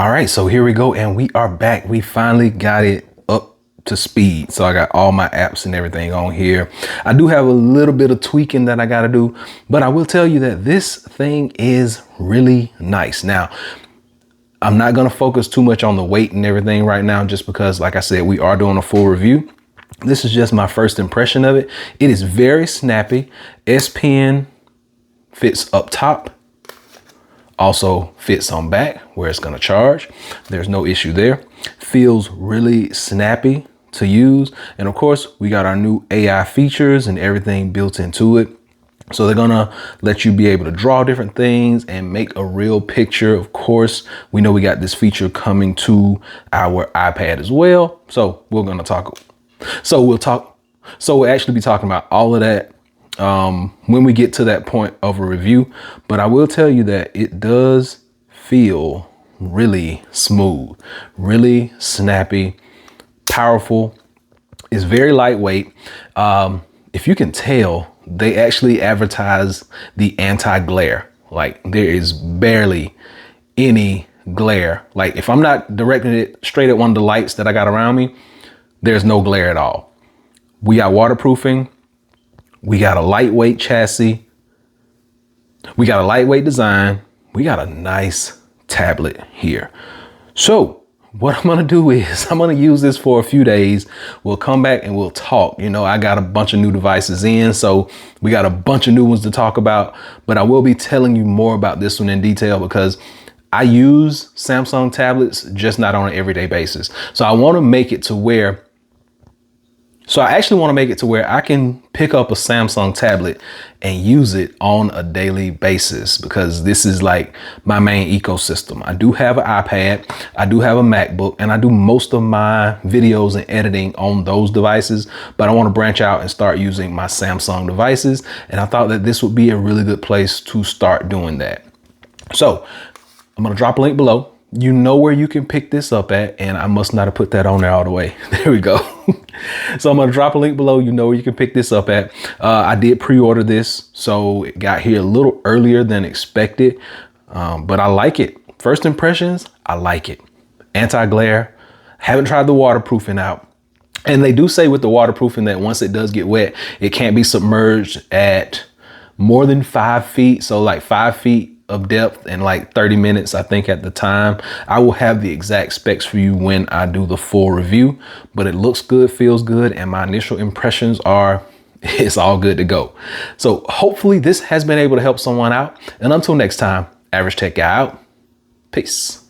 All right, so here we go, and we are back. We finally got it up to speed. So I got all my apps and everything on here. I do have a little bit of tweaking that I got to do, but I will tell you that this thing is really nice. Now, I'm not going to focus too much on the weight and everything right now, just because, like I said, we are doing a full review. This is just my first impression of it. It is very snappy. S10 fits up top. Also fits on back where it's going to charge. There's no issue there. Feels really snappy to use. And of course, we got our new AI features and everything built into it. So they're going to let you be able to draw different things and make a real picture. Of course, we know we got this feature coming to our iPad as well. So we're going to talk. So we'll actually be talking about all of that when we get to that point of a review. But I will tell you that it does feel really smooth, really snappy, powerful. It's very lightweight. If you can tell, they actually advertise the anti-glare. Like, there is barely any glare. Like, if I'm not directing it straight at one of the lights that I got around me, there's no glare at all. We got waterproofing. We got a lightweight chassis. We got a lightweight design. We got a nice tablet here. So what I'm going to do is I'm going to use this for a few days. We'll come back and we'll talk. You know, I got a bunch of new devices in, so we got a bunch of new ones to talk about, but I will be telling you more about this one in detail because I use Samsung tablets, just not on an everyday basis. So I want to make it to where I actually want to make it to where I can pick up a Samsung tablet and use it on a daily basis, because this is like my main ecosystem. I do have an iPad, I do have a MacBook, and I do most of my videos and editing on those devices, but I want to branch out and start using my Samsung devices. And I thought that this would be a really good place to start doing that. So I'm going to drop a link below. You know where you can pick this up at, and I must not have put that on there all the way. There we go. So I'm gonna drop a link below. You know where you can pick this up at. I did pre-order this, so it got here a little earlier than expected, but I like it. First impressions, I like it. Anti-glare. Haven't tried the waterproofing out. And they do say with the waterproofing that once it does get wet, it can't be submerged at more than 5 feet. So like 5 feet of depth in like 30 minutes, I think, at the time. I will have the exact specs for you when I do the full review, but it looks good, feels good, and my initial impressions are it's all good to go. So hopefully this has been able to help someone out. And until next time, Average Tech Guy out. Peace.